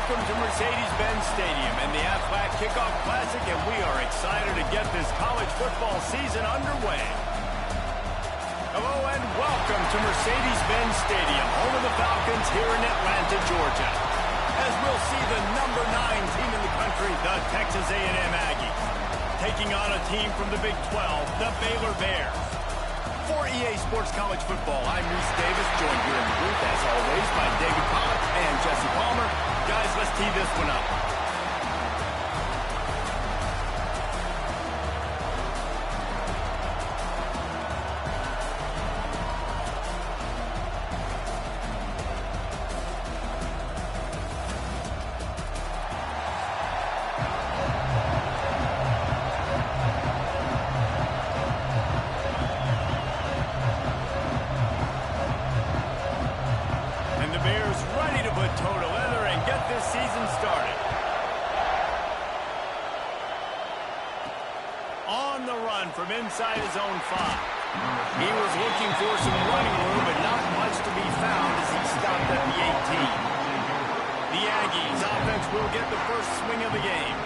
welcome to Mercedes-Benz Stadium and the Aflac Kickoff Classic, and we are excited to get this college football season underway. Hello and welcome to Mercedes-Benz Stadium, home of the Falcons here in Atlanta, Georgia. As we'll see the number 9 team in the country, the Texas A&M Aggies, taking on a team from the Big 12, the Baylor Bears. For EA Sports College Football, I'm Reese Davis, joined here in the booth, as always, by David Pollock and Jesse Palmer. Guys, let's tee this one up. From inside his own 5. He was looking for some running room, but not much to be found as he stopped at the 18. The Aggies offense will get the first swing of the game.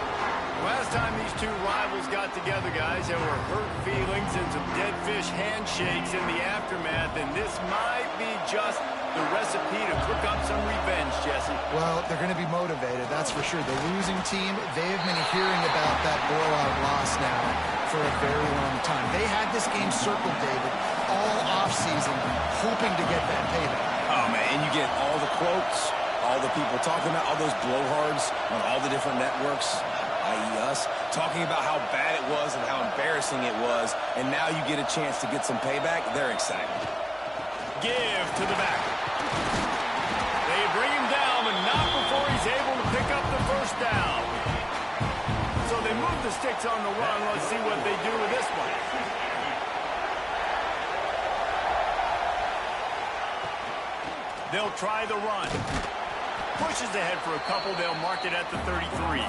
Last time these two rivals got together, guys, there were hurt feelings and some dead fish handshakes in the aftermath, and this might be just the recipe to cook up some revenge, Jesse. Well, they're going to be motivated, that's for sure. The losing team, they have been hearing about that blowout loss now for a very long time. They had this game circled, David, all offseason, hoping to get that payback. Oh, man, and you get all the quotes, all the people talking about all those blowhards on all the different networks, i.e. us, talking about how bad it was and how embarrassing it was, and now you get a chance to get some payback. They're excited. Give to the back. They bring him down, but not before he's able to pick up the first down. So they move the sticks on the run. Let's see what they do with this one. They'll try the run. Pushes ahead for a couple. They'll mark it at the 33.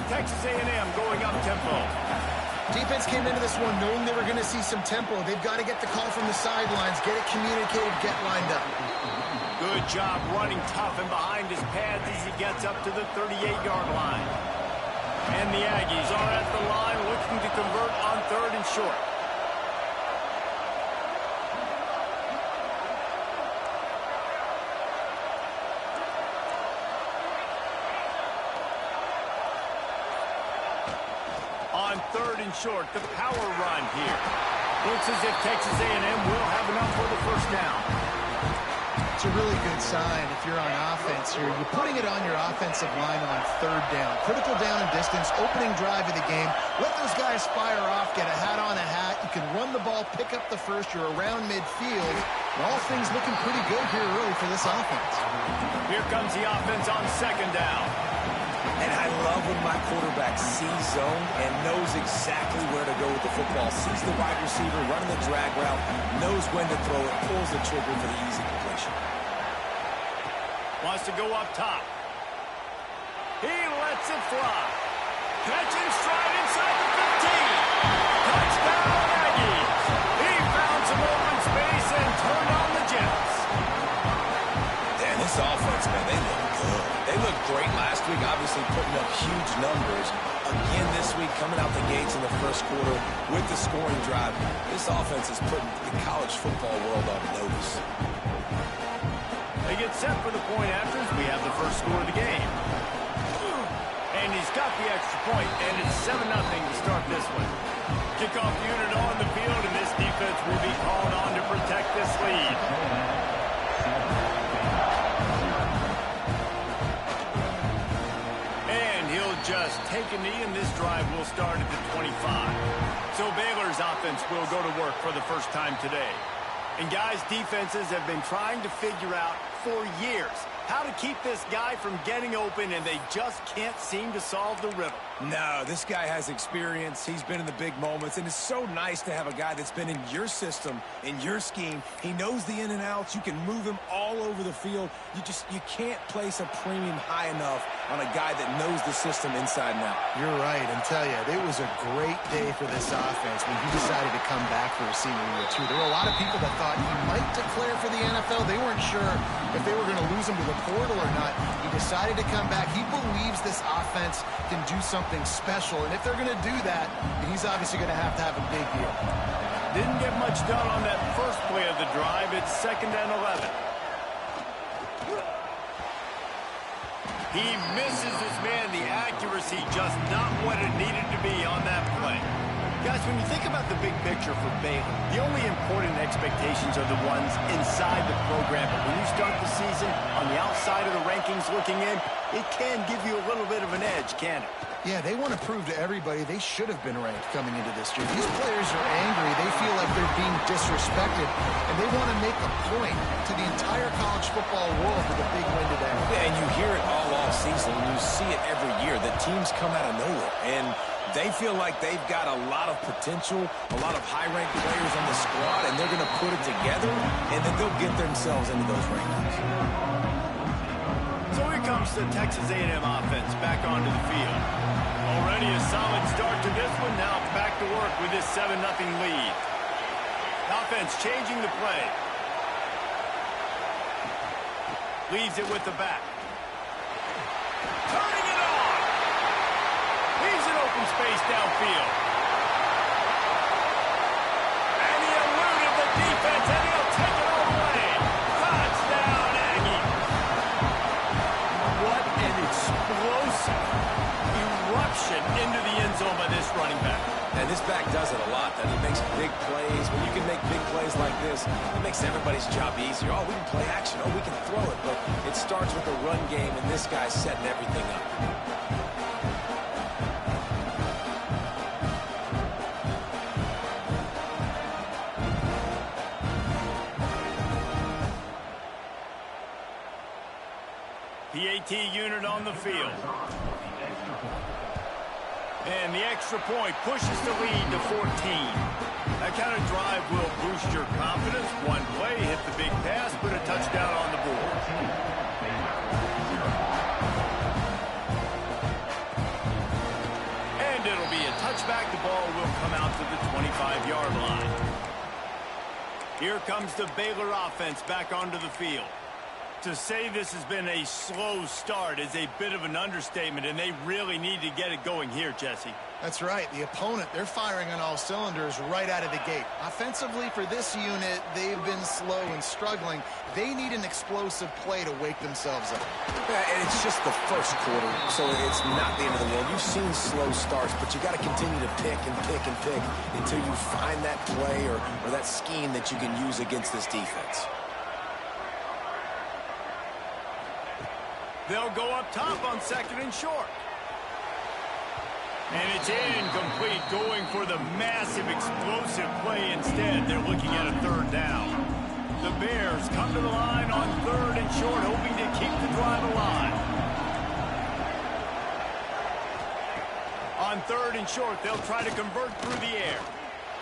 Texas A&M going up tempo. Defense came into this one knowing they were going to see some tempo. They've got to get the call from the sidelines, get it communicated, get lined up. Good job running tough and behind his pads as he gets up to the 38-yard line. And the Aggies are at the line looking to convert on 3rd and short. On 3rd and short, the power run here. Looks as if Texas A&M will have enough for the first down. It's a really good sign if you're on offense here. You're putting it on your offensive line on 3rd down. Critical down and distance, opening drive of the game. Let those guys fire off, get a hat on a hat. You can run the ball, pick up the first. You're around midfield. And all things looking pretty good here early for this offense. Here comes the offense on 2nd down. And I love when my quarterback sees zone and knows exactly where to go with the football. Sees the wide receiver running the drag route, knows when to throw it, pulls the trigger for the easy completion. Wants to go up top. He lets it fly. Catch and stride inside the 15. Touchdown, Aggies. He found some open space and turned on the Jets. Damn, this offense, man, they look good. They looked great last week, obviously putting up huge numbers. Again this week, coming out the gates in the first quarter with the scoring drive. This offense is putting the college football world on notice. They get set for the point afters. We have the first score of the game. And he's got the extra point, and it's 7-0 to start this one. Kickoff unit on the field, and this defense will be called on to protect this lead. And he'll just take a knee, and this drive will start at the 25. So Baylor's offense will go to work for the first time today. And guys, defenses have been trying to figure out for years how to keep this guy from getting open, and they just can't seem to solve the riddle. No, this guy has experience. He's been in the big moments, and it's so nice to have a guy that's been in your system, in your scheme. He knows the in and outs. You can move him all over the field. You can't place a premium high enough on a guy that knows the system inside and out. You're right, and tell you, it was a great day for this offense when he decided to come back for a senior year, too. There were a lot of people that thought he might declare for the NFL. They weren't sure if they were going to lose him to the portal or not, he decided to come back. He believes this offense can do something special, and if they're going to do that, he's obviously going to have a big year. Didn't get much done on that first play of the drive. It's 2nd and 11. He misses his man. The accuracy just not what it needed to be on that play. Guys, when you think about the big picture for Baylor, the only important expectations are the ones inside the program. But when you start the season on the outside of the rankings looking in, it can give you a little bit of an edge, can it? Yeah, they want to prove to everybody they should have been ranked coming into this year. These players are angry. They feel like they're being disrespected, and they want to make a point to the entire college football world with a big win today. Yeah, and you hear it all season, and you see it every year. The teams come out of nowhere, and they feel like they've got a lot of potential, a lot of high-ranked players on the squad, and they're going to put it together, and then they'll get themselves into those rankings. So here comes the Texas A&M offense back onto the field. Already a solid start to this one. Now back to work with this 7-0 lead. Offense changing the play. Leaves it with the back. Turning it on. Leaves an open space downfield. And he eluded the defense, and he'll take it all the way. Touchdown, Aggie. What an explosive eruption into the end zone by this running back. And this back does it a lot. That he makes big plays. When you can make big plays like this, it makes everybody's job easier. Oh, we can play action. Oh, we can throw it. But it starts with the run game, and this guy's setting everything up. PAT unit on the field. And the extra point pushes the lead to 14. That kind of drive will boost your confidence. One play, hit the big pass, put a touchdown on the board. And it'll be a touchback. The ball will come out to the 25-yard line. Here comes the Baylor offense back onto the field. To say this has been a slow start is a bit of an understatement, and they really need to get it going here, Jesse. That's right. The opponent, they're firing on all cylinders right out of the gate. Offensively, for this unit, they've been slow and struggling. They need an explosive play to wake themselves up. Yeah, and it's just the first quarter, so it's not the end of the world. You've seen slow starts, but you got to continue to pick and pick and pick until you find that play or that scheme that you can use against this defense. They'll go up top on 2nd and short. And it's incomplete, going for the massive explosive play instead. They're looking at a 3rd down. The Bears come to the line on 3rd and short, hoping to keep the drive alive. On 3rd and short, they'll try to convert through the air.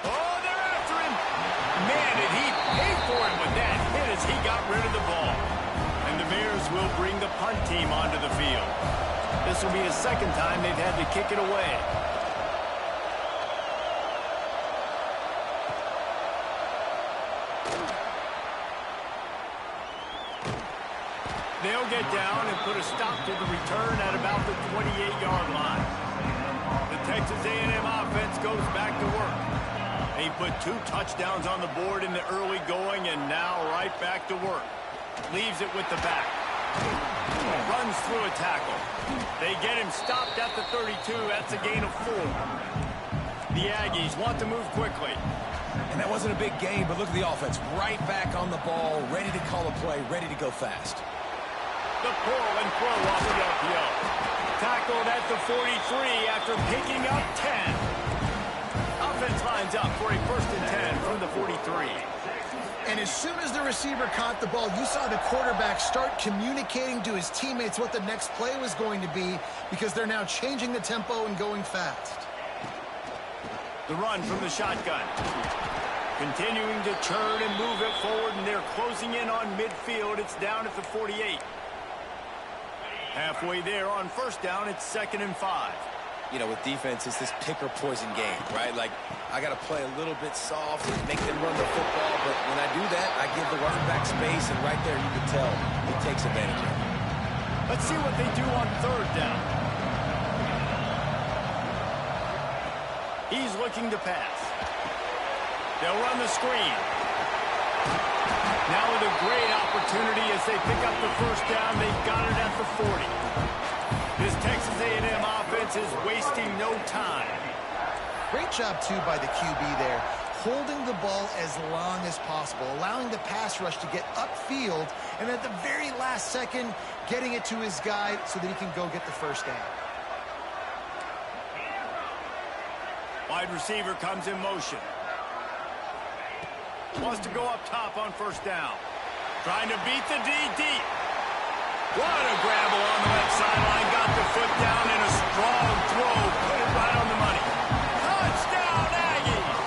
Oh, they're after him. Man, did he pay for it with that hit as he got rid of the ball. And the Bears will bring the punt team onto the field. This will be the 2nd time they've had to kick it away. They'll get down and put a stop to the return at about the 28-yard line. The Texas A&M offense goes back to work. They put 2 touchdowns on the board in the early going, and now right back to work. Leaves it with the back. Runs through a tackle. They get him stopped at the 32. That's a gain of 4. The Aggies want to move quickly. And that wasn't a big gain, but look at the offense. Right back on the ball, ready to call a play, ready to go fast. The pull and throw off the RPO. Tackled at the 43 after picking up 10. Offense lines up for a 1st and 10 from the 43. And as soon as the receiver caught the ball, you saw the quarterback start communicating to his teammates what the next play was going to be, because they're now changing the tempo and going fast. The run from the shotgun. Continuing to turn and move it forward, and they're closing in on midfield. It's down at the 48. Halfway there on 1st down, it's 2nd and 5. You know, with defense, it's this pick or poison game, right? Like, I got to play a little bit soft and make them run the football, but when I do that, I give the running back space, and right there you can tell he takes advantage of it. Let's see what they do on third down. He's looking to pass. They'll run the screen. Now with a great opportunity as they pick up the first down. They've got it at the 40. This Texas A&M offense is wasting no time. Great job, too, by the QB there, holding the ball as long as possible, allowing the pass rush to get upfield, and at the very last second, getting it to his guy so that he can go get the first down. Wide receiver comes in motion. Wants to go up top on first down. Trying to beat the D deep. What a grabble on the left sideline. Got the foot down in a strong throw. Put it right on the money. Touchdown, Aggies!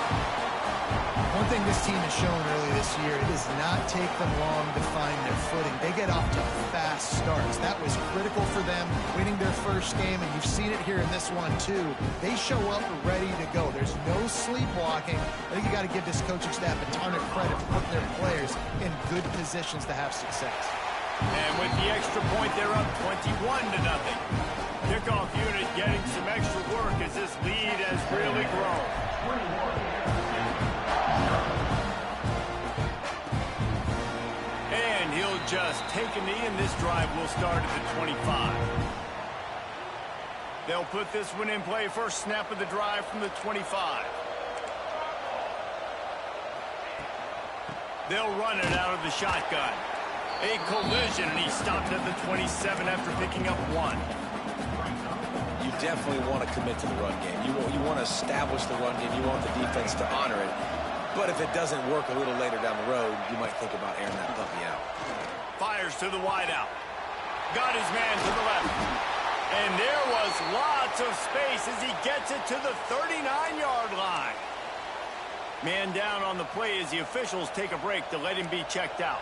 One thing this team has shown early this year, it does not take them long to find their footing. They get off to fast starts. That was critical for them, winning their first game, and you've seen it here in this one, too. They show up ready to go. There's no sleepwalking. I think you got to give this coaching staff a ton of credit for putting their players in good positions to have success. And with the extra point, they're up 21-0. Kickoff unit getting some extra work as this lead has really grown. And he'll just take a knee, and this drive will start at the 25. They'll put this one in play. First snap of the drive from the 25. They'll run it out of the shotgun. A collision, and he stopped at the 27 after picking up one. You definitely want to commit to the run game. You want to establish the run game. You want the defense to honor it. But if it doesn't work a little later down the road, you might think about airing that puppy out. Fires to the wideout. Got his man to the left. And there was lots of space as he gets it to the 39-yard line. Man down on the play as the officials take a break to let him be checked out.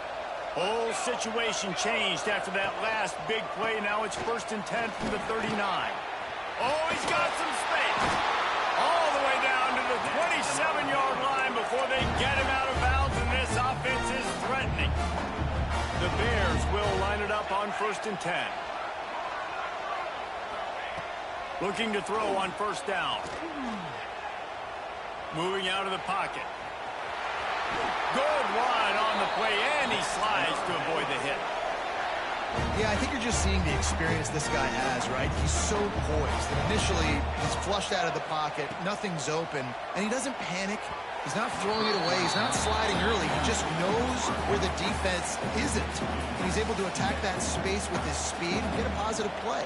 Whole situation changed after that last big play. Now it's 1st and 10 from the 39. Oh, he's got some space. All the way down to the 27-yard line before they get him out of bounds, and this offense is threatening. The Bears will line it up on 1st and 10. Looking to throw on first down. Moving out of the pocket. Good line on the play, and he slides to avoid the hit. Yeah, I think you're just seeing the experience this guy has, right? He's so poised that initially he's flushed out of the pocket, nothing's open, and he doesn't panic. He's not throwing it away. He's not sliding early. He just knows where the defense isn't, and he's able to attack that space with his speed and get a positive play.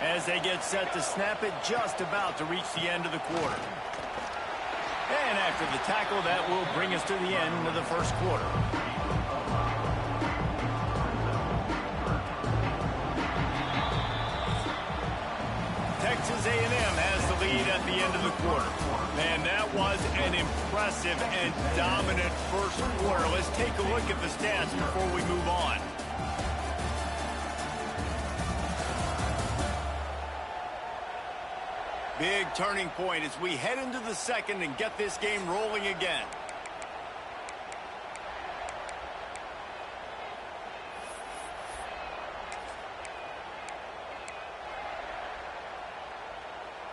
As they get set to snap it, just about to reach the end of the quarter. And after the tackle, that will bring us to the end of the first quarter. Texas A&M has the lead at the end of the quarter. And that was an impressive and dominant first quarter. Let's take a look at the stats before we move on. Big turning point as we head into the second and get this game rolling again.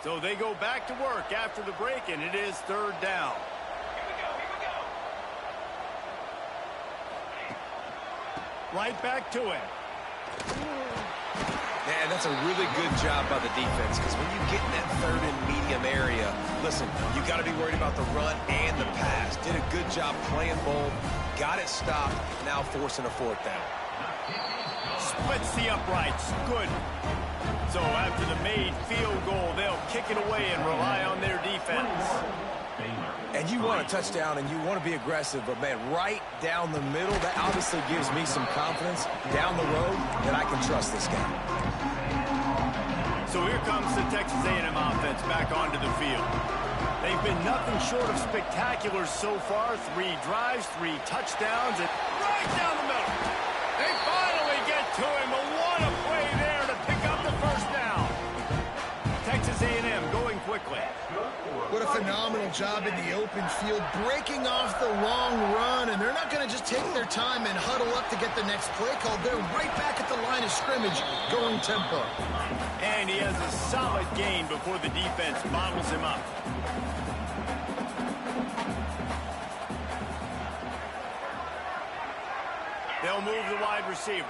So they go back to work after the break, and it is third down. Right back to him. Man, that's a really good job by the defense, because when you get in that third and medium area, listen, you got to be worried about the run and the pass. Did a good job playing both, got it stopped, now forcing a fourth down. Splits the uprights. Good. So after the made field goal, they'll kick it away and rely on their defense. And you want a touchdown and you want to be aggressive, but, man, right down the middle, that obviously gives me some confidence down the road that I can trust this guy. So here comes the Texas A&M offense back onto the field. They've been nothing short of spectacular so far. 3 drives, 3 touchdowns, and right down the middle. They finally get to him, but what a play there to pick up the first down. Texas A&M going quick quickly. What a phenomenal job in the open field, breaking off the long run, and they're not going to just take their time and huddle up to get the next play called. They're right back at the line of scrimmage, going tempo. And he has a solid gain before the defense bottles him up. They'll move the wide receiver.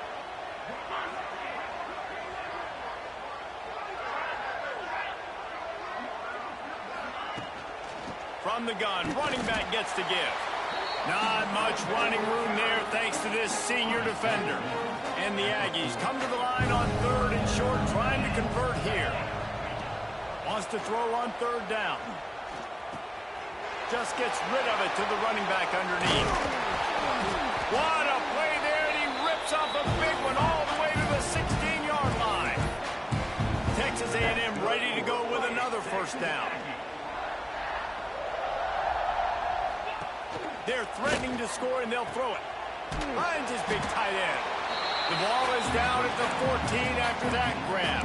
From the gun, running back gets to give. Not much running room there thanks to this senior defender. And the Aggies come to the line on 3rd and short, trying to convert here. Wants to throw on 3rd down. Just gets rid of it to the running back underneath. What a play there, and he rips off a big one all the way to the 16-yard line. Texas A&M ready to go with another 1st down. They're threatening to score, and they'll throw it. Finds his big tight end. The ball is down at the 14 after that grab.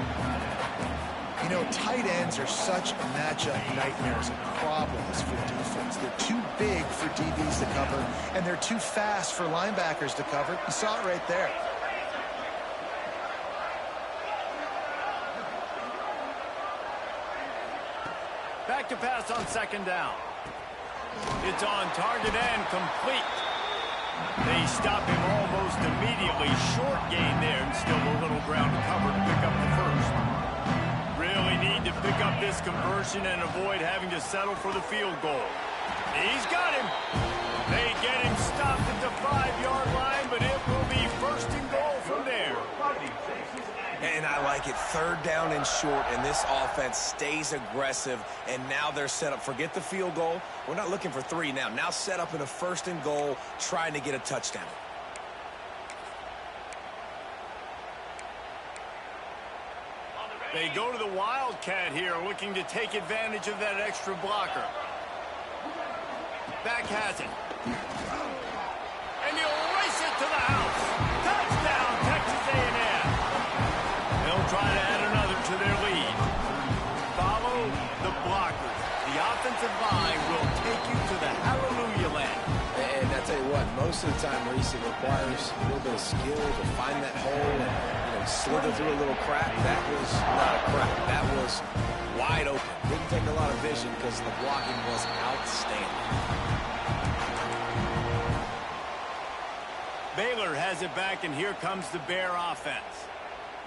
You know, tight ends are such matchup nightmares and problems for defense. They're too big for DBs to cover, and they're too fast for linebackers to cover. You saw it right there. Back to pass on 2nd down. It's on target and complete. They stop him almost immediately. Short gain there, and still a little ground to cover to pick up the 1st. Really need to pick up this conversion and avoid having to settle for the field goal. He's got him. They get him stopped at the 5-yard line, but it will be 1st and goal from there. And I like it. 3rd down and short, and this offense stays aggressive, and now they're set up. Forget the field goal. We're not looking for 3 now. Now set up in a 1st and goal, trying to get a touchdown. They go to the Wildcat here, looking to take advantage of that extra blocker. Back has it. And he'll race it to the house. Touchdown, Texas A&M. They'll try to add another to their lead. Follow the blockers. The offensive line will take you to the hallelujah land. And I tell you what, most of the time, Reese, it requires a little bit of skill to find that hole and slither through a little crack. That was not a crack. That was wide open. Didn't take a lot of vision because the blocking was outstanding. Baylor has it back, and here comes the Bear offense.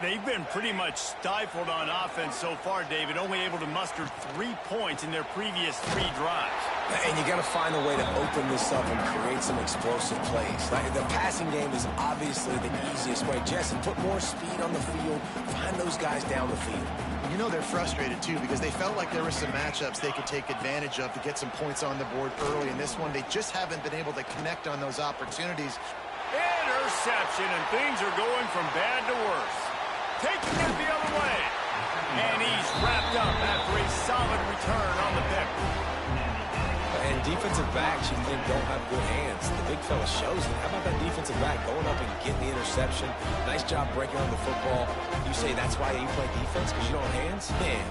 They've been pretty much stifled on offense so far, David, only able to muster 3 points in their previous 3 drives. And you got to find a way to open this up and create some explosive plays. Like the passing game is obviously the easiest way. Jesse, put more speed on the field. Find those guys down the field. You know they're frustrated, too, because they felt like there were some matchups they could take advantage of to get some points on the board early. In this one, they just haven't been able to connect on those opportunities. Interception, and things are going from bad to worse. Taking it the other way. And he's wrapped up after a solid return on the pick. And defensive backs you think don't have good hands. The big fella shows it. How about that defensive back going up and getting the interception? Nice job breaking on the football. You say that's why you play defense, because you don't have hands? Man.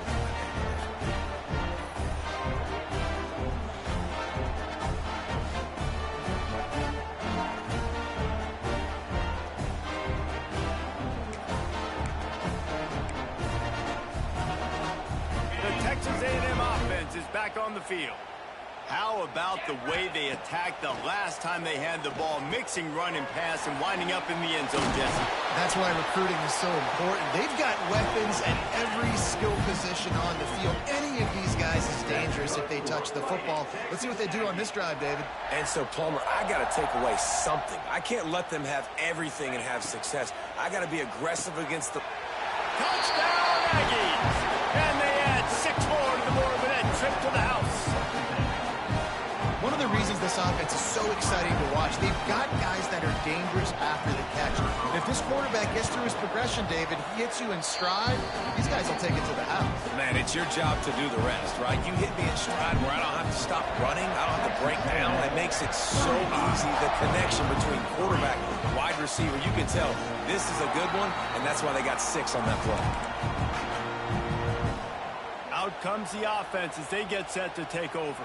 Texas A&M offense is back on the field. How about the way they attacked the last time they had the ball, mixing run and pass and winding up in the end zone, Jesse? That's why recruiting is so important. They've got weapons at every skill position on the field. Any of these guys is dangerous if they touch the football. Let's see what they do on this drive, David. And so, Palmer, I got to take away something. I can't let them have everything and have success. I got to be aggressive against the... Touchdown, Aggies! And they add 6 more to the board with that trip to the house. One of the reasons this offense is so exciting to watch, they've got guys that are dangerous after the catch. And if this quarterback gets through his progression, David, he hits you in stride, these guys will take it to the house. Man, it's your job to do the rest, right? You hit me in stride where I don't have to stop running. I don't have to break down. It makes it so easy, the connection between quarterback and wide receiver. You can tell this is a good one, and that's why they got 6 on that play. Out out comes the offense as they get set to take over.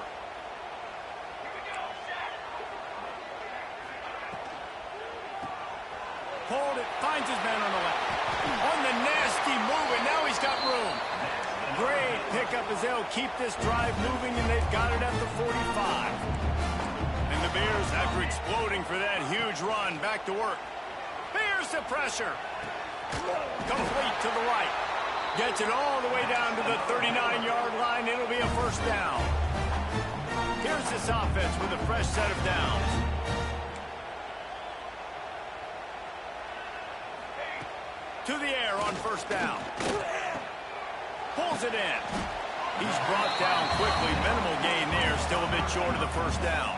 Hold it, finds his man on the left. On the nasty move, and now he's got room. Great pickup as they'll keep this drive moving, and they've got it at the 45. And the Bears, after exploding for that huge run, back to work. Bears the pressure. Complete to the right. Gets it all the way down to the 39-yard line. It'll be a first down. Here's this offense with a fresh set of downs. To the air on first down. Pulls it in. He's brought down quickly. Minimal gain there. Still a bit short of the first down.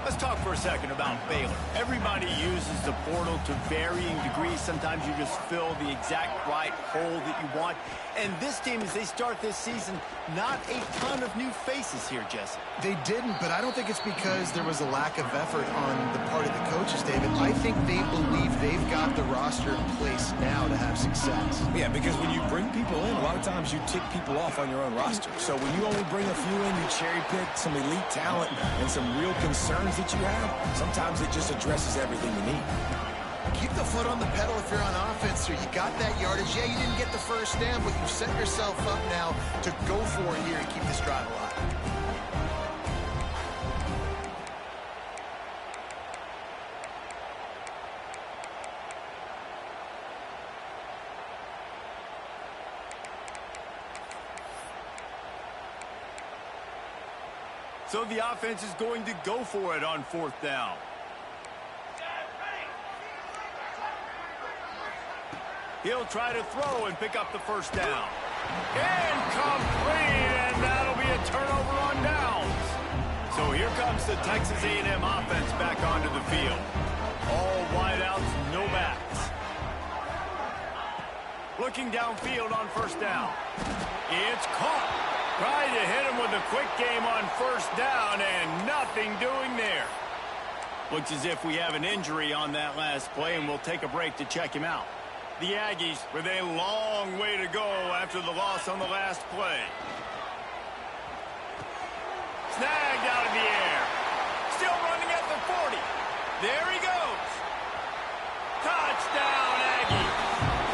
Let's talk for a second about Baylor. Everybody uses the portal to varying degrees. Sometimes you just fill the exact right hole that you want. And this team, as they start this season, not a ton of new faces here, Jesse. They didn't, but I don't think it's because there was a lack of effort on the part of the coaches, David. I think they believe they've got the roster in place now to have success. Yeah, because when you bring people in, a lot of times you tick people off on your own roster. So when you only bring a few in, you cherry pick some elite talent and some real concerns that you have, sometimes it just addresses everything you need. Keep the foot on the pedal if you're on offense, or you got that yardage. Yeah, you didn't get the first down, but you've set yourself up now to go for it here and keep this drive alive. So the offense is going to go for it on fourth down. He'll try to throw and pick up the first down. Incomplete, and that'll be a turnover on downs. So here comes the Texas A&M offense back onto the field. All wideouts, no backs. Looking downfield on first down. It's caught. Tried to hit him with a quick game on first down, and nothing doing there. Looks as if we have an injury on that last play, and we'll take a break to check him out. The Aggies with a long way to go after the loss on the last play. Snagged out of the air. Still running at the 40. There he goes. Touchdown, Aggies.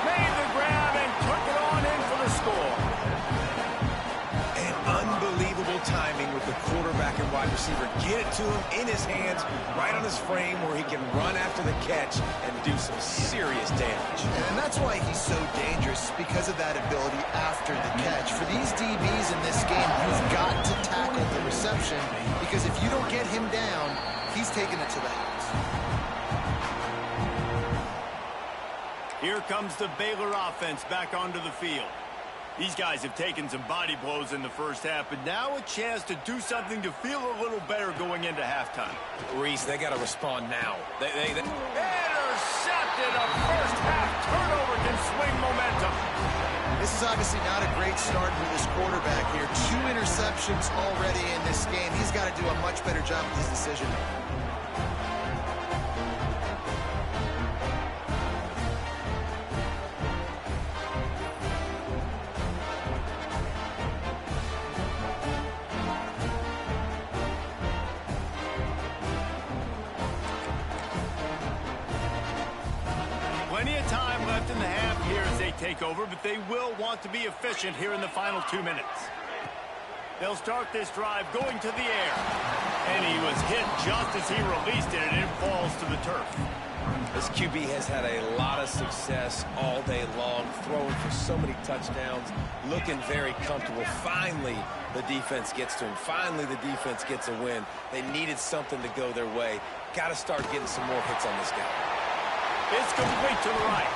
Made the grab and took it on in for the score. And unbelievable timing with the quarterback and wide receiver. Get it to him in his hands, right on his frame where he can run after the catch and do some serious damage. And that's why he's so dangerous, because of that ability after the catch. For these DBs in this game, you've got to tackle the reception, because if you don't get him down, he's taking it to the house. Here comes the Baylor offense back onto the field. These guys have taken some body blows in the first half, but now a chance to do something to feel a little better going into halftime. Reese, they got to respond now. Intercepted! A first half turnover can swing momentum. This is obviously not a great start for this quarterback here. 2 interceptions already in this game. He's got to do a much better job with his decision. Plenty of time left in the half here as they take over, but they will want to be efficient here in the final 2 minutes. They'll start this drive going to the air. And he was hit just as he released it, and it falls to the turf. This QB has had a lot of success all day long, throwing for so many touchdowns, looking very comfortable. Finally, the defense gets to him. Finally, the defense gets a win. They needed something to go their way. Got to start getting some more hits on this guy. It's complete to the right.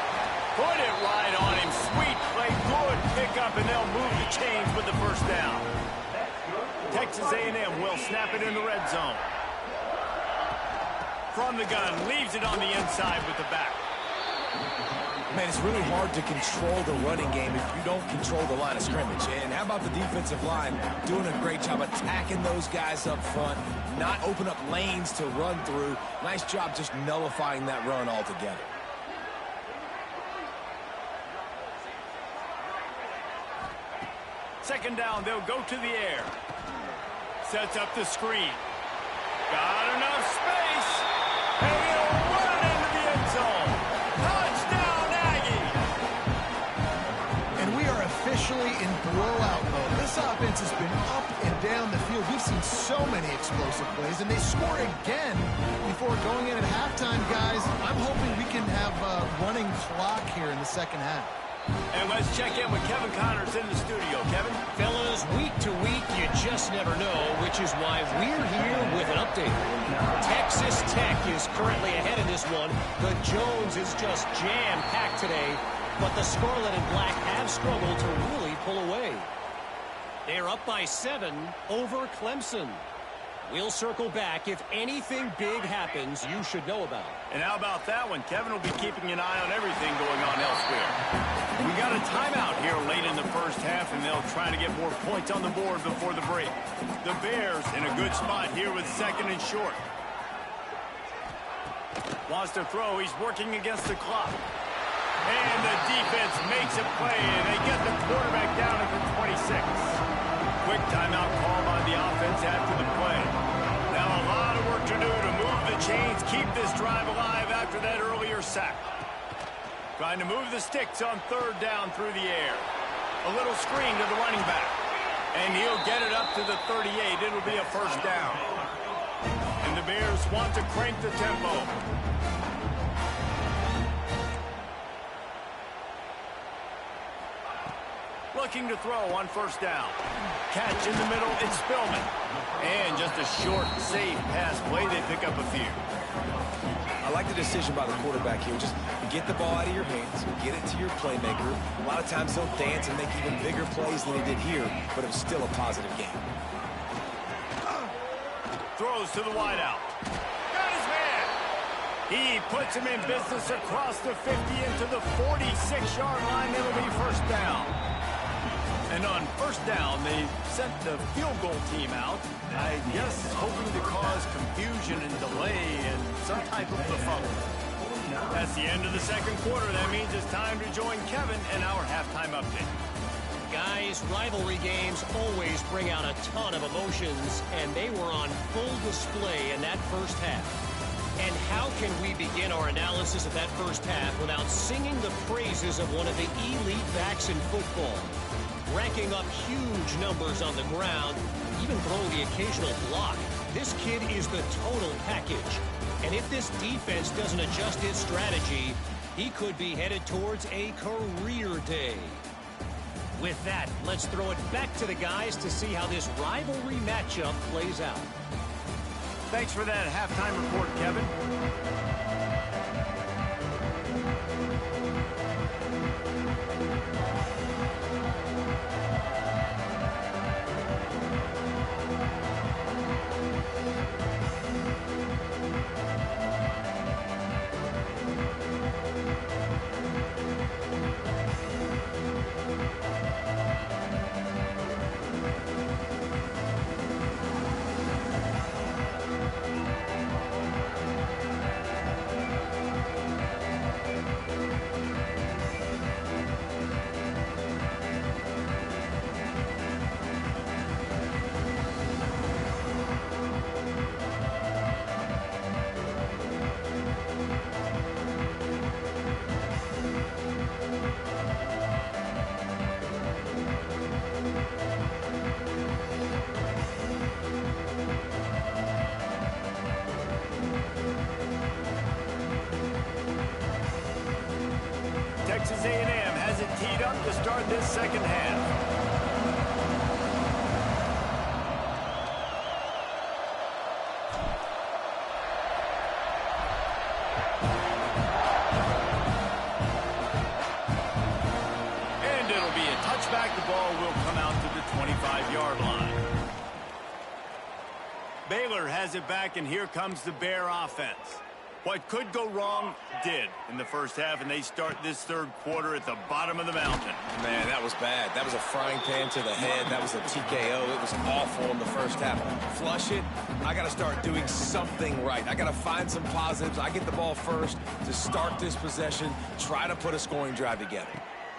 Put it right on him. Sweet play. Good pickup, and they'll move the chains with the first down. Texas A&M will snap it in the red zone. From the gun, leaves it on the inside with the back. Man, it's really hard to control the running game if you don't control the line of scrimmage. And how about the defensive line doing a great job attacking those guys up front, not open up lanes to run through. Nice job just nullifying that run altogether. Second down, they'll go to the air. Sets up the screen. Got enough space. And he'll run into the end zone. Touchdown, Aggie. And we are officially in blowout mode. This offense has been up and down the field. We've seen so many explosive plays, and they score again before going in at halftime, guys. I'm hoping we can have a running clock here in the second half. And let's check in with Kevin Connors in the studio. Kevin? Fellas, week to week, you just never know, which is why we're here with an update. Texas Tech is currently ahead in this one. The Jones is just jam-packed today, but the Scarlet and Black have struggled to really pull away. They're up by 7 over Clemson. We'll circle back. If anything big happens, you should know about. And how about that one? Kevin will be keeping an eye on everything going on elsewhere. We got a timeout here late in the first half, and they'll try to get more points on the board before the break. The Bears in a good spot here with second and short. Wants to throw. He's working against the clock. And the defense makes a play, and they get the quarterback down at the 26. Quick timeout call by the offense after the play. Now a lot of work to do to move the chains, keep this drive alive after that earlier sack. Trying to move the sticks on third down through the air. A little screen to the running back. And he'll get it up to the 38. It'll be a first down. And the Bears want to crank the tempo. Looking to throw on first down. Catch in the middle, it's Spillman. And just a short, safe pass play, they pick up a few. I like the decision by the quarterback here. Just get the ball out of your hands, get it to your playmaker. A lot of times they'll dance and make even bigger plays than they did here, but it was still a positive game. Throws to the wideout. Got his man. He puts him in business across the 50 into the 46-yard line. It'll be first down. And on first down, they sent the field goal team out, I guess hoping to cause confusion and delay and some type of befuddlement. That's the end of the second quarter. That means it's time to join Kevin and our halftime update. Guys, rivalry games always bring out a ton of emotions, and they were on full display in that first half. And how can we begin our analysis of that first half without singing the praises of one of the elite backs in football? Racking up huge numbers on the ground, even throwing the occasional block. This kid is the total package. And if this defense doesn't adjust its strategy, he could be headed towards a career day. With that, let's throw it back to the guys to see how this rivalry matchup plays out. Thanks for that halftime report, Kevin. Texas A&M has it teed up to start this second half. And it'll be a touchback. The ball will come out to the 25-yard line. Baylor has it back, and here comes the Bear offense. What could go wrong did in the first half, and they start this third quarter at the bottom of the mountain. Man, that was bad. That was a frying pan to the head. That was a TKO. It was awful in the first half. Flush it. I got to start doing something right. I got to find some positives. I get the ball first to start this possession, try to put a scoring drive together.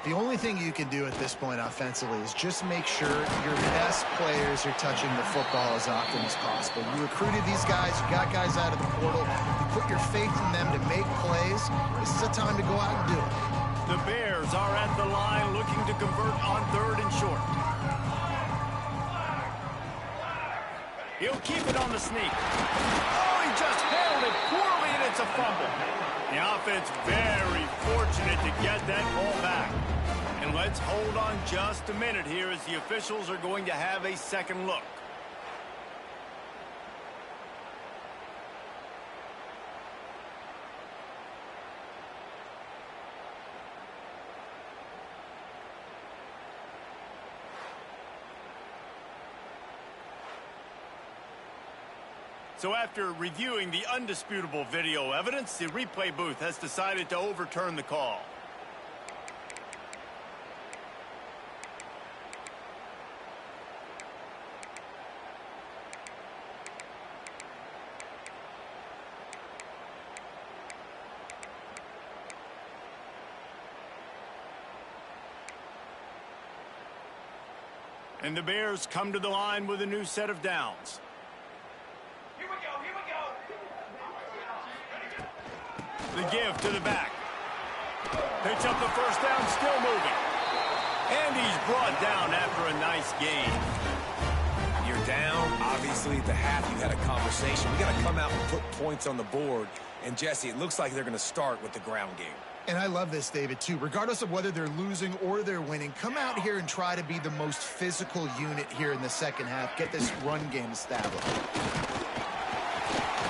The only thing you can do at this point offensively is just make sure your best players are touching the football as often as possible. You recruited these guys, you got guys out of the portal, you put your faith in them to make plays. This is a time to go out and do it. The Bears are at the line looking to convert on 3rd and short. He'll keep it on the sneak. Oh, he just held it poorly, and it's a fumble. The offense very fortunate to get that ball back. And let's hold on just a minute here as the officials are going to have a second look. So after reviewing the undisputable video evidence, the replay booth has decided to overturn the call. And the Bears come to the line with a new set of downs. The give to the back. Picks up the first down, still moving. And he's brought down after a nice gain. You're down. Obviously, at the half, you had a conversation. We got to come out and put points on the board. And, Jesse, it looks like they're going to start with the ground game. And I love this, David, too. Regardless of whether they're losing or they're winning, come out here and try to be the most physical unit here in the second half. Get this run game established.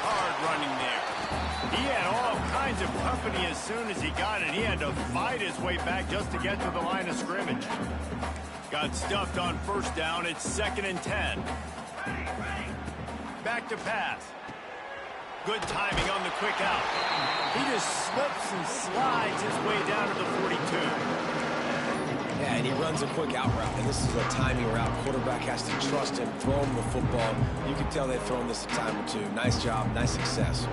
Hard running there. He had all kinds of company as soon as he got it. He had to fight his way back just to get to the line of scrimmage. Got stuffed on first down. It's 2nd and 10. Back to pass. Good timing on the quick out. He just slips and slides his way down to the 42. Yeah, and he runs a quick out route, and this is a timing route. Quarterback has to trust him, throw him the football. You can tell they've thrown this a time or two. Nice job, nice success.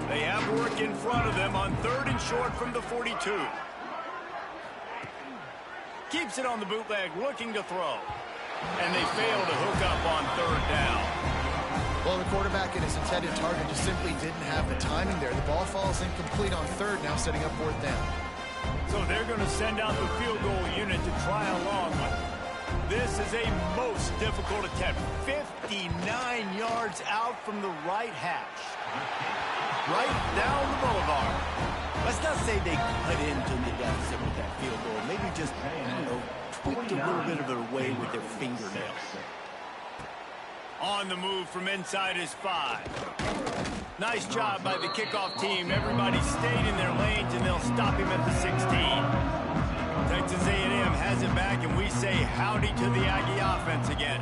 They have work in front of them on 3rd and short from the 42. Keeps it on the bootleg, looking to throw. And they fail to hook up on 3rd down. Well, the quarterback and his intended target just simply didn't have the timing there. The ball falls incomplete on 3rd, now setting up 4th down. So they're going to send out the field goal unit to try along with it. This is a most difficult attempt. 59 yards out from the right hash. Right down the boulevard. Let's not say they cut into the deficit with that field goal. Maybe just, tweaked a little bit of their way with their fingernails. On the move from inside his 5. Nice job by the kickoff team. Everybody stayed in their lanes, and they'll stop him at the 16. Texas A&M has it back, and we say howdy to the Aggie offense again.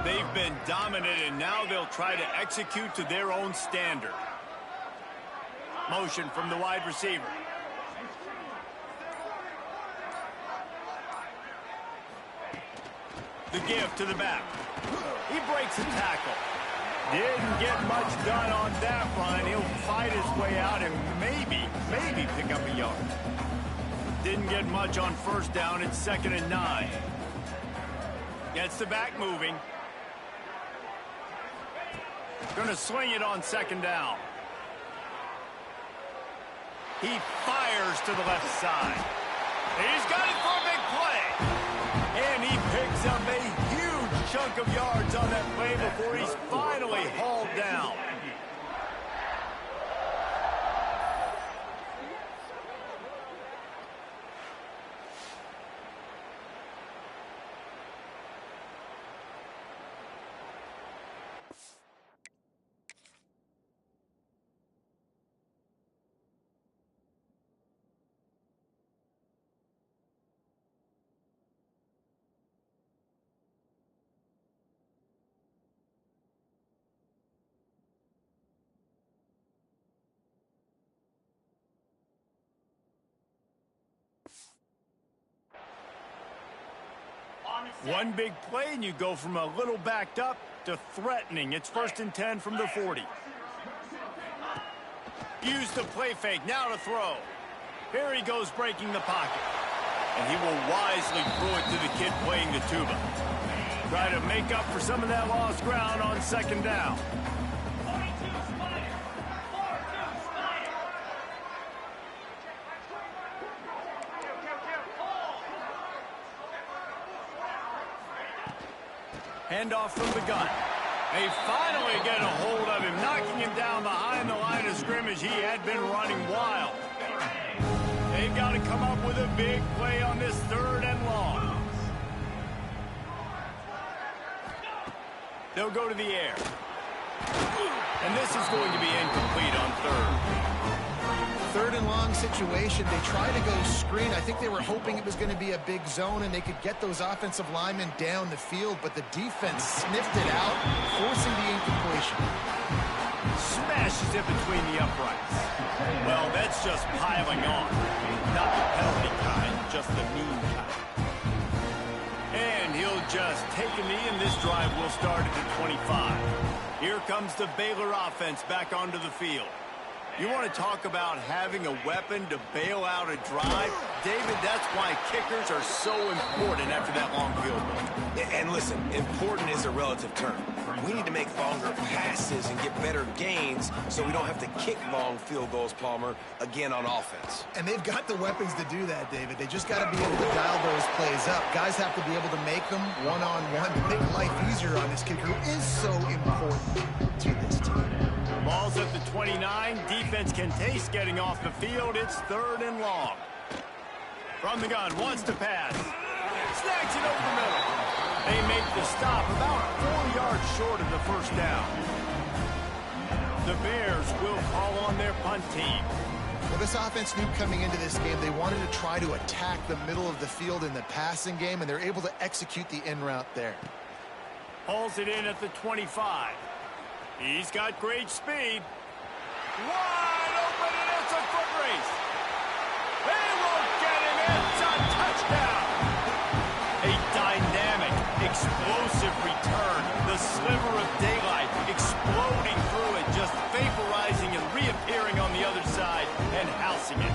They've been dominant, and now they'll try to execute to their own standard. Motion from the wide receiver. The give to the back. He breaks a tackle. Didn't get much done on that run. He'll fight his way out and maybe pick up a yard. Didn't get much on first down. It's 2nd and 9. Gets the back moving. Going to swing it on 2nd down. He fires to the left side. He's got it for a big play. And he picks up a huge chunk of yards on that play before he's finally hauled down. One big play, and you go from a little backed up to threatening. It's 1st and 10 from the 40. Use the play fake, now to throw. Here he goes breaking the pocket. And he will wisely throw it to the kid playing the tuba. Try to make up for some of that lost ground on second down. Handoff from the gun. They finally get a hold of him, knocking him down behind the line of scrimmage. He had been running wild. They've got to come up with a big play on this 3rd and long. They'll go to the air. And this is going to be incomplete on 3rd. 3rd and long situation. They try to go screen. I think they were hoping it was going to be a big zone and they could get those offensive linemen down the field, but the defense sniffed it out, forcing the incompletion. Smashes it between the uprights. Well, that's just piling on. Not the penalty kind, just the mean kind. And he'll just take a knee, and this drive will start at the 25. Here comes the Baylor offense back onto the field. You want to talk about having a weapon to bail out a drive? David, that's why kickers are so important after that long field goal. And listen, important is a relative term. We need to make longer passes and get better gains so we don't have to kick long field goals, Palmer, again on offense. And they've got the weapons to do that, David. They just got to be able to dial those plays up. Guys have to be able to make them one-on-one to make life easier on this kicker, who is so important to this team. Ball's at the 29. Defense can taste getting off the field. It's 3rd and long. From the gun, wants to pass. Snags it over the middle. They make the stop about 4 yards short of the first down. The Bears will call on their punt team. Well, this offense knew coming into this game they wanted to try to attack the middle of the field in the passing game, and they're able to execute the in route there. Hauls it in at the 25. He's got great speed. Wide open, and it's a foot race. They won't get him. It's a touchdown. A dynamic, explosive return. The sliver of daylight exploding through it, just vaporizing and reappearing on the other side and housing it.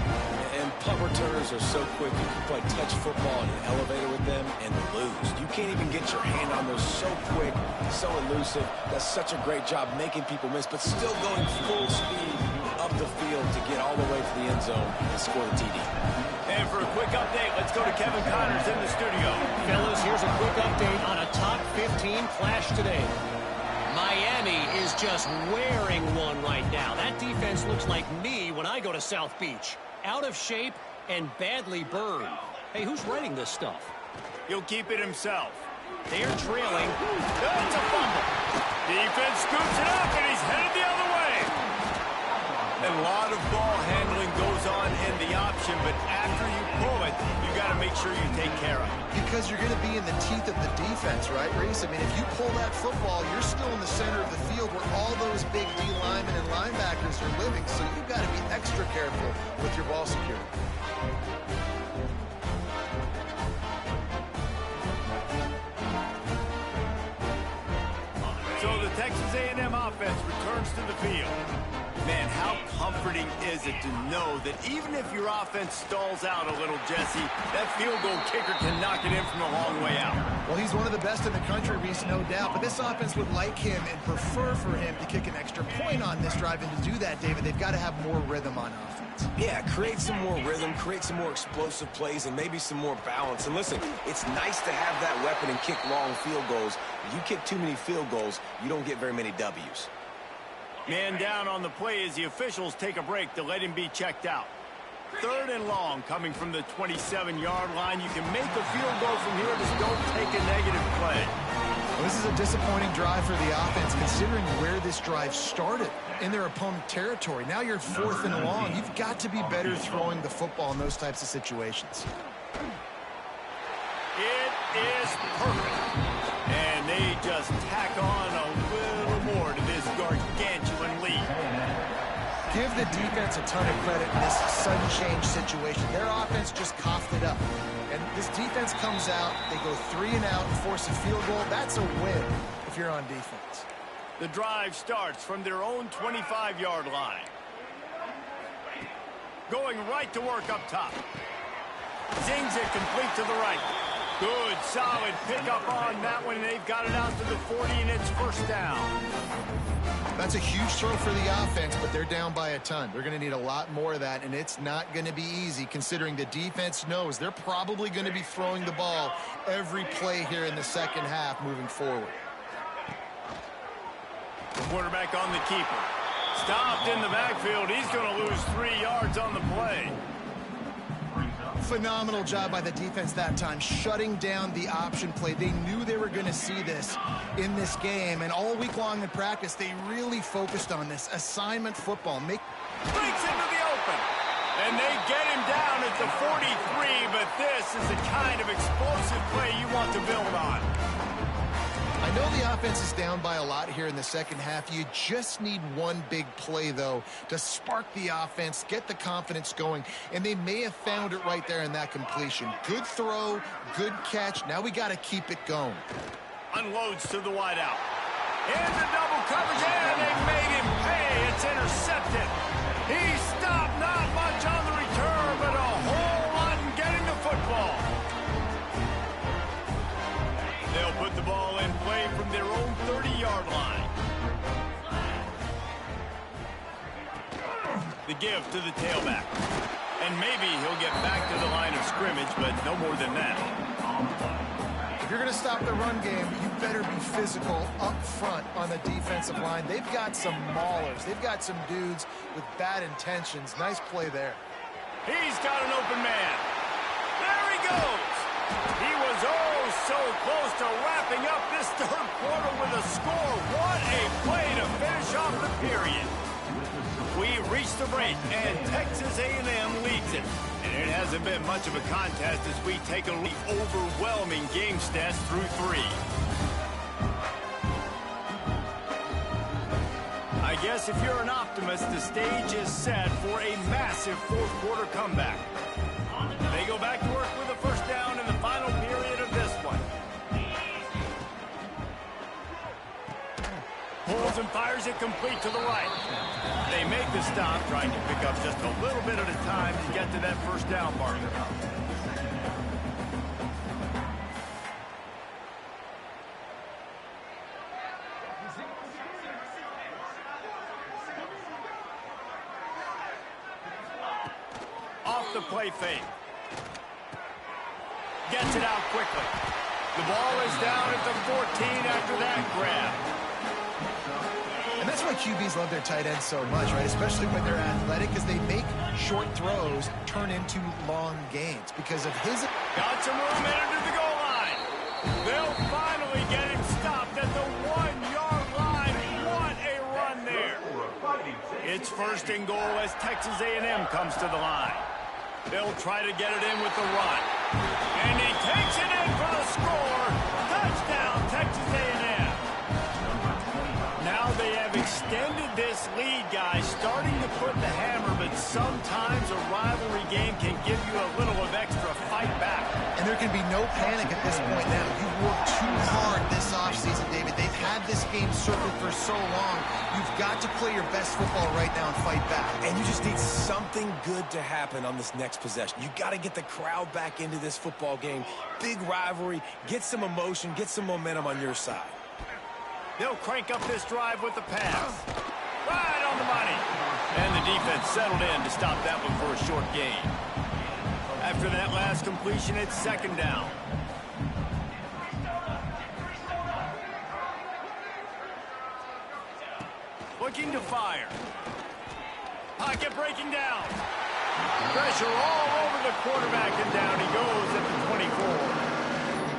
And punt returners are so quick. You can play touch football in an elevator with them and lose. You can't even get your hand on those, so quick, so elusive. That's such a great job making people miss, but still going full speed up the field to get all the way to the end zone and score the TD. And for a quick update, let's go to Kevin Connors in the studio. Fellas, here's a quick update on a top 15 clash today. Miami is just wearing one right now. That defense looks like me when I go to South Beach. Out of shape and badly burned. Hey, who's writing this stuff? He'll keep it himself. They're trailing. That's a fumble. Defense scoops it up, and he's headed the other way. A lot of ball handling goes on in the option, but after you pull it, you got to make sure you take care of it. Because you're going to be in the teeth of the defense, right, Reese? I mean, if you pull that football, you're still in the center of the field where all those big D linemen and linebackers are living, so you've got to be extra careful with your ball security. So the Texas A&M offense returns to the field. Man, how comforting is it to know that even if your offense stalls out a little, Jesse, that field goal kicker can knock it in from a long way out. Well, he's one of the best in the country, Reese, no doubt. But this offense would like him and prefer for him to kick an extra point on this drive. And to do that, David, they've got to have more rhythm on offense. Yeah, create some more rhythm, create some more explosive plays, and maybe some more balance. And listen, it's nice to have that weapon and kick long field goals. If you kick too many field goals, you don't get very many W's. Man down on the play as the officials take a break to let him be checked out. 3rd and long coming from the 27-yard line. You can make a field goal from here, just don't take a negative play. Well, this is a disappointing drive for the offense, considering where this drive started in their opponent territory. Now you're 4th and long. You've got to be better throwing the football in those types of situations. It is perfect. And they just tack on a little more to this gargantuan lead. Give the defense a ton of credit in this sudden change situation. Their offense just coughed it up. And this defense comes out, they go 3 and out and force a field goal. That's a win if you're on defense. The drive starts from their own 25-yard line. Going right to work up top. Zings it complete to the right. Good, solid pickup on that one. They've got it out to the 40, and it's first down. That's a huge throw for the offense, but they're down by a ton. They're going to need a lot more of that, and it's not going to be easy considering the defense knows they're probably going to be throwing the ball every play here in the second half moving forward. The quarterback on the keeper. Stopped in the backfield. He's going to lose 3 yards on the play. Phenomenal job by the defense that time, shutting down the option play. They knew they were going to see this in this game, and all week long in practice, they really focused on this assignment football. Breaks into the open, and they get him down at the 43, but this is the kind of explosive play you want to build on. I know the offense is down by a lot here in the second half. You just need one big play, though, to spark the offense, get the confidence going, and they may have found it right there in that completion. Good throw, good catch. Now we got to keep it going. Unloads to the wideout. Into double coverage, and they made him pay. It's intercepted. He stopped, not much on the return, but a whole lot in getting the football. They'll put the ball in play from their own 30-yard line. The give to the tailback. And maybe he'll get back to the line of scrimmage, but no more than that. If you're going to stop the run game, you better be physical up front on the defensive line. They've got some maulers. They've got some dudes with bad intentions. Nice play there. He's got an open man. There he goes. He was so close to wrapping up this third quarter with a score. What a play to finish off the period. We reached the break, and Texas A&M leads it. And it hasn't been much of a contest as we take a overwhelming game stats through 3. I guess if you're an optimist, the stage is set for a massive fourth quarter comeback. They go back to work with a first down in the final period of this one. Pulls and fires it complete to the right. They make the stop, trying to pick up just a little bit at a time to get to that first down marker. Off the play fake. Gets it out quickly. The ball is down at the 14 after that grab. And that's why QBs love their tight ends so much, right? Especially when they're athletic, because they make short throws turn into long gains because of his... Got some room in into the goal line. They'll finally get him stopped at the 1-yard line. What a run there. It's first and goal as Texas A&M comes to the line. They'll try to get it in with the run. And he takes it in for the score. Touchdown, Texas A&M. Now they have extended this lead, guys, starting to put the hammer, but sometimes a rivalry game can give you a little of extra fight back. And there can be no panic at this point now. You've worked too hard this offseason, David. They've had this game circled for so long. You've got to play your best football right now and fight back. And you just need something good to happen on this next possession. You got to get the crowd back into this football game. Big rivalry. Get some emotion. Get some momentum on your side. They'll crank up this drive with the pass. Right on the money. And the defense settled in to stop that one for a short gain. After that last completion, it's second down. Looking to fire. Pocket breaking down. Pressure all over the quarterback, and down he goes at the 24.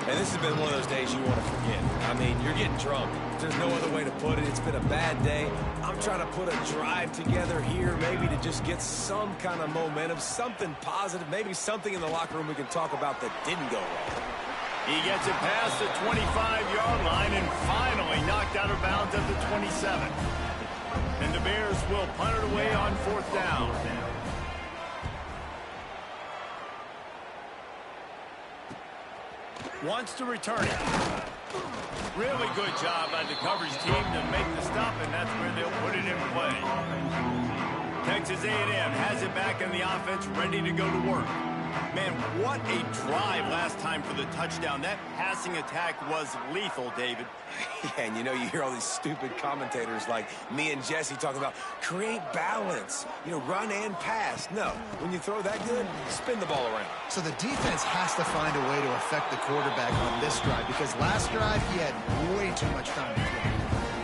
And this has been one of those days you want to forget. I mean, you're getting drunk. There's no other way to put it. It's been a bad day. I'm trying to put a drive together here, maybe to just get some kind of momentum, something positive, maybe something in the locker room we can talk about that didn't go well. He gets it past the 25-yard line and finally knocked out of bounds at the 27. And the Bears will punt it away on fourth down. Wants to return it. Really good job by the coverage team to make the stop, and that's where they'll put it in play. Texas A&M has it back in the offense, ready to go to work. Man, what a drive last time for the touchdown. That passing attack was lethal, David. Yeah, and you hear all these stupid commentators like me and Jesse talking about create balance, run and pass. No, when you throw that good, spin the ball around. So the defense has to find a way to affect the quarterback on this drive because last drive he had way too much time to throw.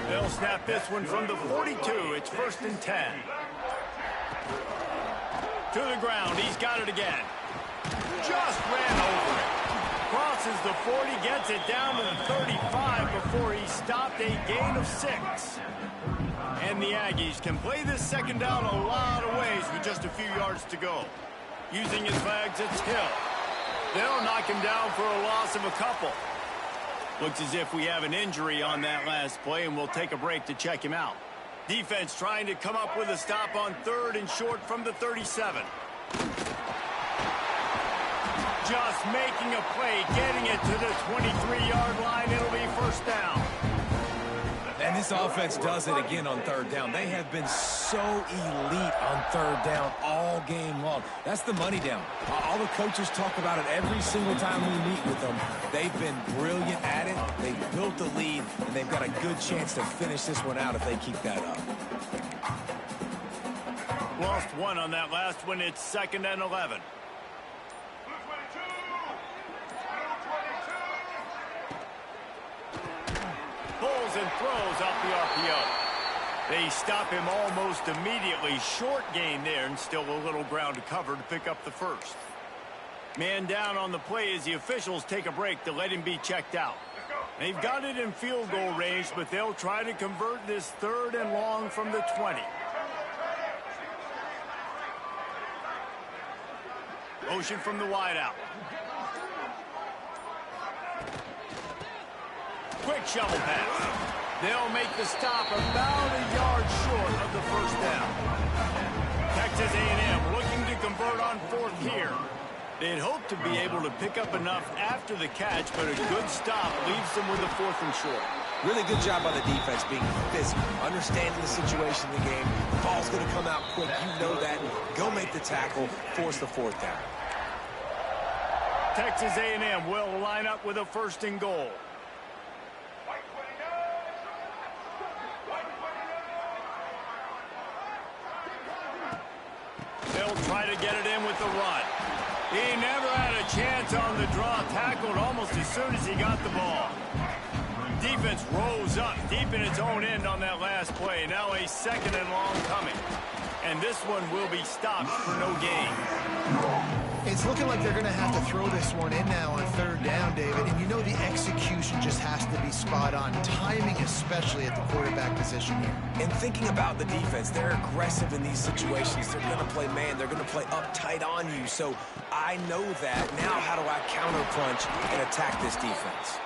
They'll snap this one from the 42. It's 1st and 10. To the ground. He's got it again. Just ran over it. Crosses the 40, gets it down to the 35 before he stopped, a gain of 6. And the Aggies can play this second down a lot of ways with just a few yards to go. Using his legs, it's Hill. They'll knock him down for a loss of a couple. Looks as if we have an injury on that last play, and we'll take a break to check him out. Defense trying to come up with a stop on 3rd and short from the 37. Just making a play, getting it to the 23-yard line. It'll be 1st down. And this offense does it again on 3rd down. They have been so elite on 3rd down all game long. That's the money down. All the coaches talk about it every single time we meet with them. They've been brilliant at it. They've built the lead, and they've got a good chance to finish this one out if they keep that up. Lost one on that last one. It's 2nd and 11. Pulls and throws off the RPO. They stop him almost immediately. Short gain there, and still a little ground to cover to pick up the 1st. Man down on the play as the officials take a break to let him be checked out. They've got it in field goal range, but they'll try to convert this 3rd and long from the 20. Motion from the wideout. Quick shovel pass. They'll make the stop about a yard short of the 1st down. Texas A&M looking to convert on 4th here. They'd hope to be able to pick up enough after the catch, but a good stop leaves them with a 4th and short. Really good job by the defense being physical, understanding the situation in the game. The ball's going to come out quick. You know that. Go make the tackle, force the 4th down. Texas A&M will line up with a 1st and goal. They'll try to get it in with the run. He never had a chance on the draw. Tackled almost as soon as he got the ball. Defense rose up deep in its own end on that last play. Now a 2nd and long coming. And this one will be stopped for no gain. It's looking like they're going to have to throw this one in now on 3rd down, David. And the execution just has to be spot on. Timing, especially at the quarterback position here. And thinking about the defense, they're aggressive in these situations. They're going to play man. They're going to play up tight on you. So I know that. Now how do I counterpunch and attack this defense?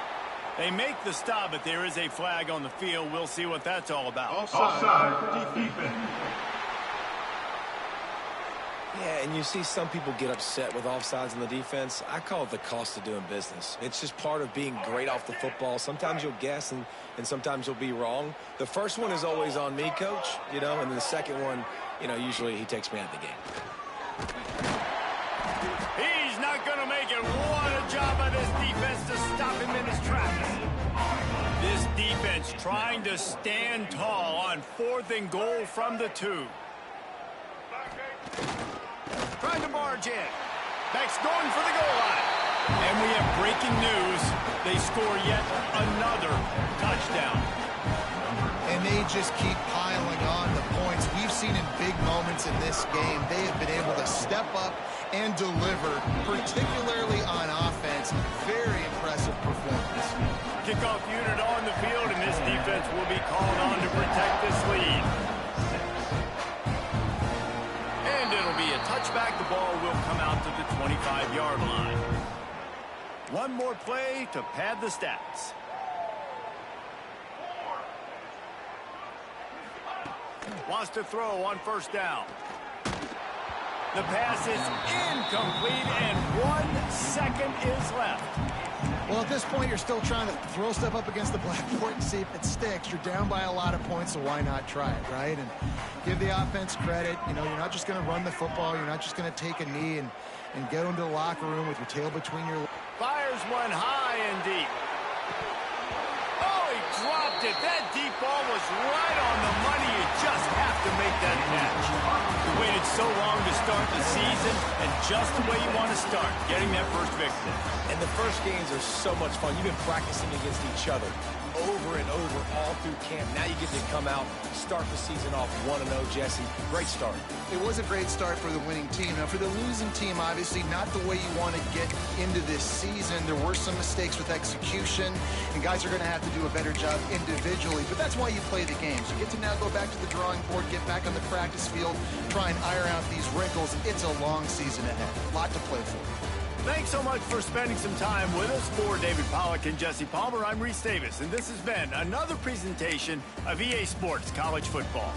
They make the stop, but there is a flag on the field. We'll see what that's all about. Offside defense. Yeah, and you see some people get upset with offsides in the defense. I call it the cost of doing business. It's just part of being great off the football. Sometimes you'll guess and sometimes you'll be wrong. The first one is always on me, Coach, and then the second one, usually he takes me out of the game. He's not going to make it. What a job by this defense to stop him in his tracks. This defense trying to stand tall on 4th and goal from the 2. Trying to barge in. Backs going for the goal line. And we have breaking news. They score yet another touchdown. And they just keep piling on the points. We've seen in big moments in this game, they have been able to step up and deliver, particularly on offense. Very impressive performance. Kickoff unit on the field, and this defense will be called on to protect this lead. And it'll be a touchback. The ball will come out to the 25-yard line. One more play to pad the stats. Wants to throw on 1st down. The pass is incomplete, and 1 second is left. Well, at this point, you're still trying to throw stuff up against the blackboard and see if it sticks. You're down by a lot of points, so why not try it, right? And give the offense credit. You know, you're not just going to run the football. You're not just going to take a knee and go into the locker room with your tail between your... Fires one high and deep. Oh, he dropped it. That deep ball was right on the money. You just have to make that catch. You waited so long to start the season, and just the way you want to start, getting that first victory. And the first games are so much fun. You've been practicing against each other over and over all through camp. Now you get to come out, start the season off 1-0, Jesse. Great start. It was a great start for the winning team. Now, for the losing team, obviously not the way you want to get into this season. There were some mistakes with execution, and guys are going to have to do a better job individually. But that's why you play the games. You get to now go back to the drawing board, get back on the practice field, try and iron out these wrinkles. It's a long season ahead. A lot to play for. Thanks so much for spending some time with us. For David Pollack and Jesse Palmer, I'm Reese Davis, and this has been another presentation of EA Sports College Football.